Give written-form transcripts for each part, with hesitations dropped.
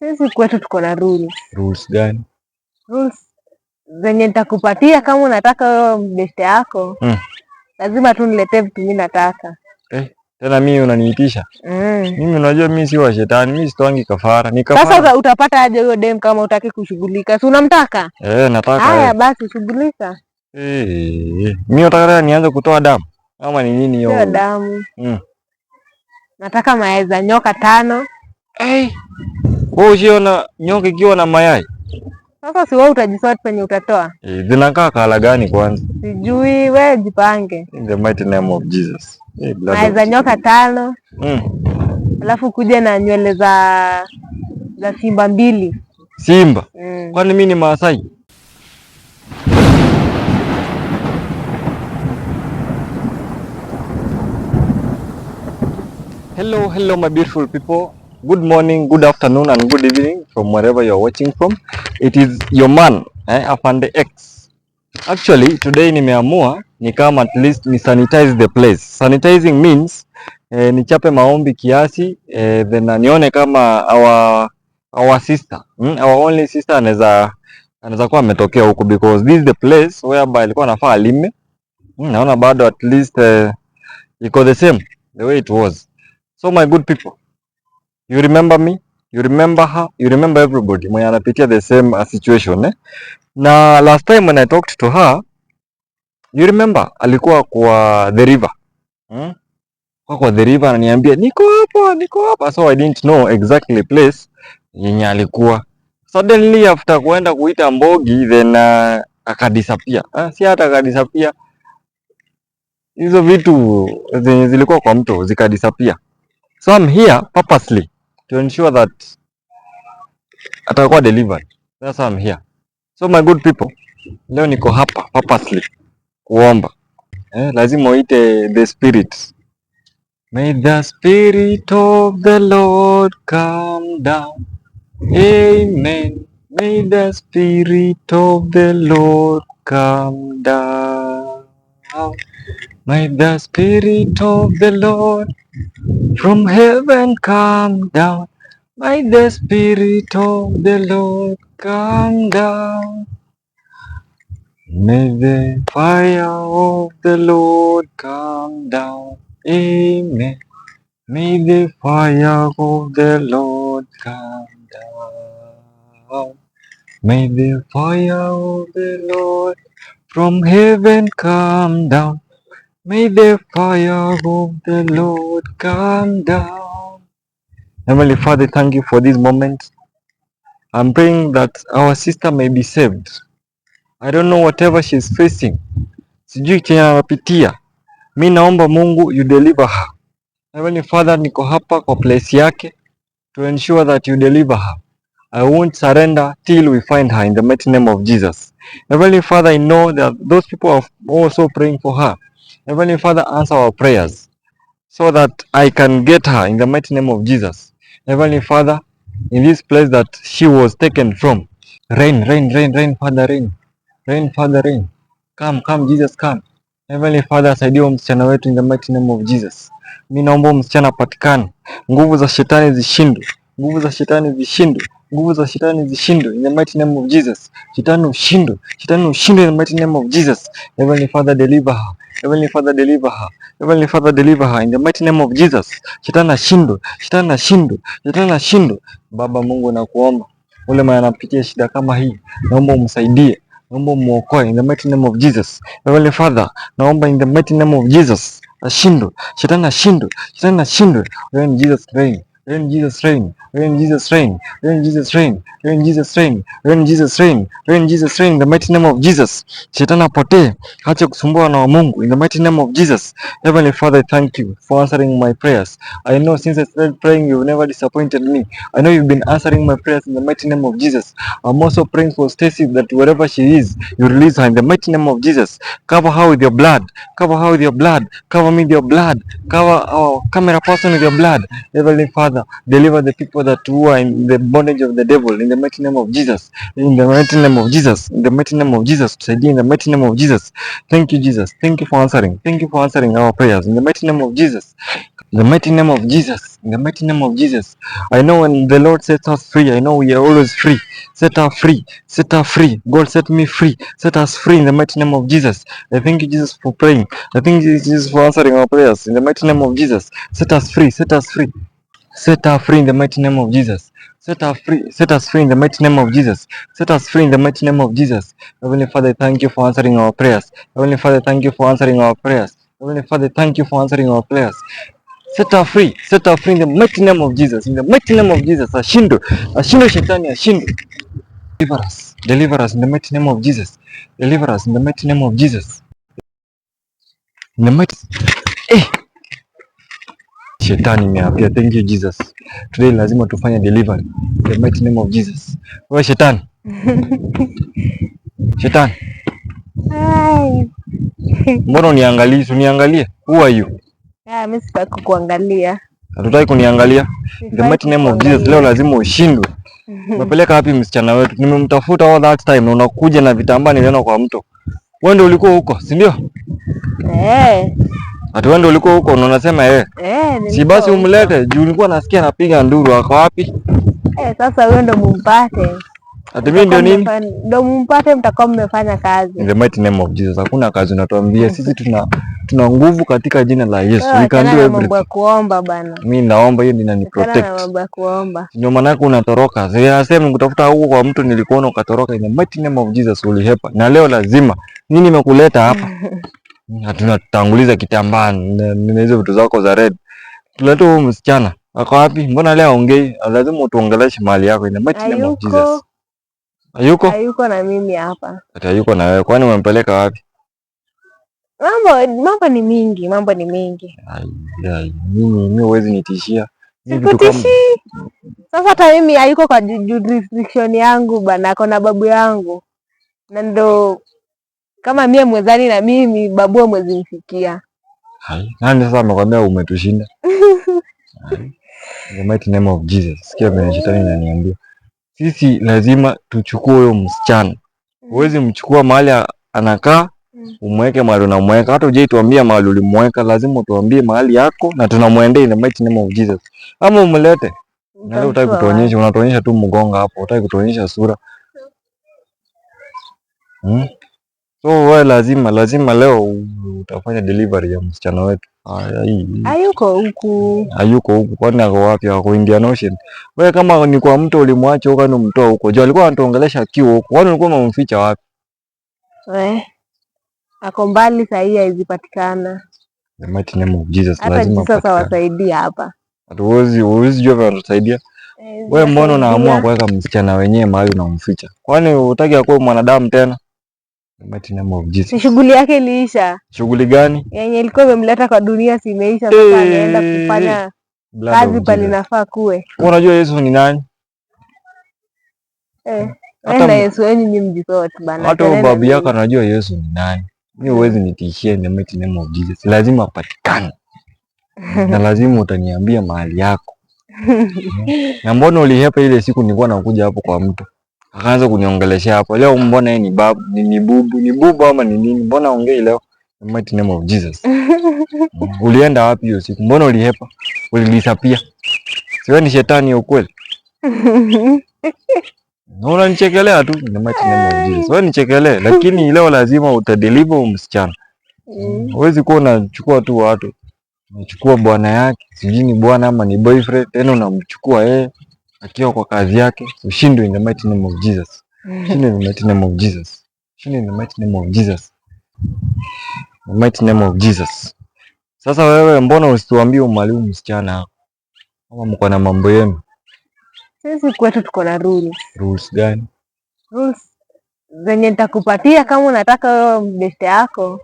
Sisi kwetu tuko na rules. Rules gani? Rules zenye nitakupatia kama unataka wewe mbeste yako. Lazima tu niletee vitu mimi nataka. Tena mimi unaniitisha? Mimi unajua mimi si wa shetani, mimi sitoangi kafara. Ni kafara. Sasa utapata aje huyo dem kama utaki kushughulika? Si unamtaka? Nataka. Haya basi shughulika. Mimi nataka nianze kutoa damu. Ama ni nini hiyo? Sio damu. Nataka mayai za nyoka 5. Wewe usiona nyoka ikiwa na mayai? Sasa si wewe utajisort penye utatoa? Zinakaa kala gani kwanza? Sijui, wewe jipange. In the mighty name of Jesus. Mayai za nyoka 5. Alafu kuja na nywele za simba 2. Simba? Kwani mimi ni Maasai? Hello my beautiful people. Good morning, good afternoon and good evening from wherever you are watching from. It is your man, Afande X. Actually, today nimeamua ni kama at least ni sanitize the place. Sanitizing means nichape maombi kiasi, then nione kama our sister, our only sister anaweza kuwa ametokea huku, because this is the place whereby alikuwa anafaa alime. Naona bado at least iko the same the way it was. So my good people, you remember me, you remember her, you remember everybody mwenye anapitia the same situation. Na last time when I talked to her, you remember alikuwa kwa the river. Kwa the river ananiambia niko hapa. So I didn't know exactly place yenye alikuwa. Suddenly after kuenda kuita mbogi, then akadisappear. Si hata akadisappear, hizo vitu zenye zilikuwa kwa mto zikadisappear. So I'm here purposely to ensure that atakuwa delivered. That's why I'm here. So my good people, leo niko hapa purposely kuomba. Lazima uite the spirit. May the spirit of the Lord come down. Amen. May the spirit of the Lord come down. May the spirit of the Lord from heaven come down. May the spirit of the Lord come down. May the fire of the Lord come down. Amen. May the fire of the Lord come down. May the fire of the Lord from heaven come down. May the fire of the Lord come down. Heavenly Father, thank you for this moment. I'm praying that our sister may be saved. I don't know whatever she's facing. Sijui chenye anapitia. Mi naomba Mungu you deliver her. Heavenly Father, niko hapa kwa place yake to ensure that you deliver her. I won't surrender till we find her in the mighty name of Jesus. Heavenly Father, I know that those people are also praying for her. Heavenly Father, answer our prayers so that I can get her in the mighty name of Jesus. Heavenly Father, in this place that she was taken from, rain, Father, rain. Rain, Father, rain. Come, Jesus, come. Heavenly Father, saidia msichana wetu in the mighty name of Jesus. Mimi naomba msichana apatikane. Nguvu za shetani zishindwe. Nguvu za shetani zishindwe. Nguvu za shetani zishindwe in the mighty name of Jesus. Shetani ushindwe. Shetani ushindwe in the mighty name of Jesus. Heavenly Father, deliver her. Heavenly Father, deliver her. Heavenly Father, deliver her in the mighty name of Jesus. Shetani ashindwe. Shetani ashindwe. Shetani ashindwe. Baba Mungu, nakuomba ule mwenye anapitia shida kama hii, naomba umsaidie. Naomba muokoe in the mighty name of Jesus. Heavenly Father, naomba in the mighty name of Jesus. Ashindwe. Shetani ashindwe. Shetani ashindwe. When Jesus reign. When Jesus reign. When Jesus reign. When Jesus reign. When Jesus reign. When Jesus reign. When Jesus reign in the mighty name of Jesus. Shetani apotee. Acha kusumbua na wa Mungu in the mighty name of Jesus. Heavenly Father, I thank you for answering my prayers. I know since I started praying, you've never disappointed me. I know you've been answering my prayers in the mighty name of Jesus. I'm also praying for Stacy that wherever she is, you release her in the mighty name of Jesus. Cover her with your blood. Cover her with your blood. Cover me with your blood. Cover our camera person with your blood. Heavenly Father, deliver the people that who are in the bondage of the devil in the mighty name of Jesus. In the mighty name of Jesus. In the mighty name of Jesus. In the mighty name of Jesus. Thank you, Jesus. Thank you for answering. Thank you for answering our prayers in the mighty name of Jesus. In the mighty name of Jesus. In the mighty name of Jesus. I know when the Lord sets us free, I know we are always free. Set us free. Set us free. God set me free. Set us free in the mighty name of Jesus. I thank you, Jesus, for praying. I thank you, Jesus, for answering our prayers. In the mighty name of Jesus. Set us free. Set us free. Set us free in the mighty name of Jesus. Set us free. Set us free in the mighty name of Jesus. Set us free in the mighty name of Jesus. Heavenly Father, thank you for answering our prayers. Heavenly Father, thank you for answering our prayers. Heavenly Father, thank you for answering our prayers. Set her free. Set her free in the mighty name of Jesus. In the mighty name of Jesus. Ashindwe. Ashindwe shetani, ashindwe. Deliver us. Deliver us in the mighty name of Jesus. Deliver us in the mighty name of Jesus. In the mighty... Eh. Shetani imeapia. Thank you Jesus. Today lazima tufanye delivery. In the mighty name of Jesus. Wewe shetani. Shetani. Hai. Mbona uniangalie? Uniangalie. Who are you? Mimi sitaki kuangalia. Hatutaki kuniangalia. In the mighty name of Jesus. Leo lazima ushindwe. Umepeleka wapi msichana wetu? Nimemtafuta all that time na unakuja na vitambaa niliona kwa mto. Wewe ndio ulikuwa huko, si ndio? Ati wewe ndio ulikuwa huko na unasema si basi umlete juu nilikuwa nasikia anapiga nduru. Ako wapi? Sasa wewe ndio mumpate. Ati mimi ndio nini? Ndio mumpate, mtakao mmefanya kazi. In the mighty name of Jesus. Hakuna kazi unatuambia. Sisi tuna nguvu katika jina la Yesu. We can do everything. Mambo ya kuomba bana. Mimi naomba hiyo ndio ni protect. Mambo ya kuomba. Ndio maana yako unatoroka. Sasa nikutafuta huko kwa mtu nilikuona ukatoroka. In the mighty name of Jesus ulihepa. Na leo lazima. Nini nimekuleta hapa? Tunatanguliza kitambaa na hizo vitu zako za red. Tulete huyo msichana. Ako wapi? Mbona leo aongei? Lazima utuongeleshe mahali yako. In the mighty name of Jesus. Hayuko? Hayuko na mimi hapa. Ati hayuko na wewe. Kwani umempeleka wapi? Mambo ni mingi, mambo ni mingi. Mimi huwezi nitishia. Sikutishi. Sasa hata mimi hayuko kwa jurisdiction yangu bana, ako na babu yangu. Na ndo kama mie mwezani na mimi babu mwezi mfikia. Nani sasa amekwambia umetushinda? In the mighty name of Jesus. Sikia vile shetani ananiambia. Sisi lazima tuchukue huyo msichana. Huwezi mchukua mahali anakaa, umweke mahali unamweka. Hata hujaituambia mahali ulimweka, lazima utuambie mahali yako na tunamwendea in the mighty name of Jesus. Ama umlete. Na leo utaki kutuonyesha, unatuonyesha tu mgonga hapo, utaki kutuonyesha sura. So wewe lazima leo utafanya delivery ya msichana wetu. Hayuko huku. Hayuko huku. Kwani ako wapi? Ako Indian Ocean. Wewe kama ni kwa mto ulimwacha huko na mtoa huko. Jo alikuwa anatuongelesha akiwa huko. Kwani ulikuwa umemficha wapi? Ako mbali saa hii haizipatikana. The mighty name of Jesus lazima patikane. Sasa wasaidia hapa. Hatuwezi jua vile watasaidia. Wewe mbona unaamua kuweka msichana wenyewe mahali unamficha? Kwani hutaki akuwe mwanadamu tena? The mighty name of Jesus. Shughuli yake iliisha. Shughuli gani? Yenye ilikuwa imemleta kwa dunia si imeisha, sasa anaenda kufanya kazi pale nafaa kuwe. Unajua Yesu ni nani? Hata Yesu wenyu ni mjisoti bana. Hata babu yako anajua Yesu ni nani. Mimi huwezi nitishia in the mighty name of Jesus. Lazima apatikane. Na lazima utaniambia mahali yako. Na mbona ulihepa ile siku nilikuwa nakuja hapo kwa mtu? Akaanza kuniongeleshea hapo. Leo mbona yeye ni babu, ni bubu ama ni nini? Mbona ongei leo? In the mighty name of Jesus. Ulienda wapi hiyo siku? Mbona ulihepa? Ulilisapia. Siwe ni shetani ya ukweli. Unanichekelea tu. In the mighty name of Jesus. Wewe nichekelee, lakini leo lazima utadeliver msichana. Huwezi kuwa unachukua tu watu. Unachukua bwana yake, sijui ni bwana ama ni boyfriend, tena unamchukua yeye akiwa kwa kazi yake. Ushindwe in the mighty name of Jesus. Ushindwe in the mighty name of Jesus. Ushindwe in the mighty name of Jesus. The mighty name of Jesus. Sasa wewe mbona usituambie umaliu msichana hapo? Kama mko na mambo yenu. Sisi kwetu tuko na rules. Rules gani? Rules zenye nitakupatia kama unataka wewe beste yako.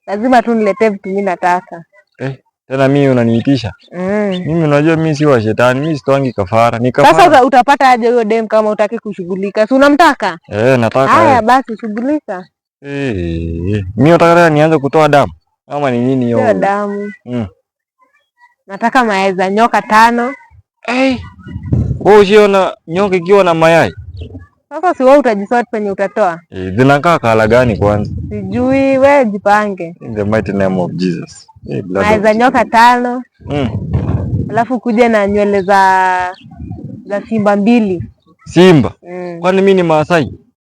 Lazima tu niletee vitu mimi nataka. Tena mimi unaniitisha? Mimi unajua mimi si wa shetani, mimi sitoangi kafara. Ni kafara. Sasa utapata aje huyo dem kama utaki kushughulika? Si unamtaka? Nataka. Haya basi shughulika. Mimi nataka nianze kutoa damu. Ama ni nini hiyo? Sio damu. Nataka mayai za nyoka 5. Wewe usiona nyoka ikiwa na mayai? Sasa si wewe utajisort penye utatoa? Zinakaa kala gani kwanza? Sijui, wewe jipange. In the mighty name of Jesus. naweza nyoka 5. Alafu kuja na nywele za simba 2. Simba? Kwani mimi ni Maasai?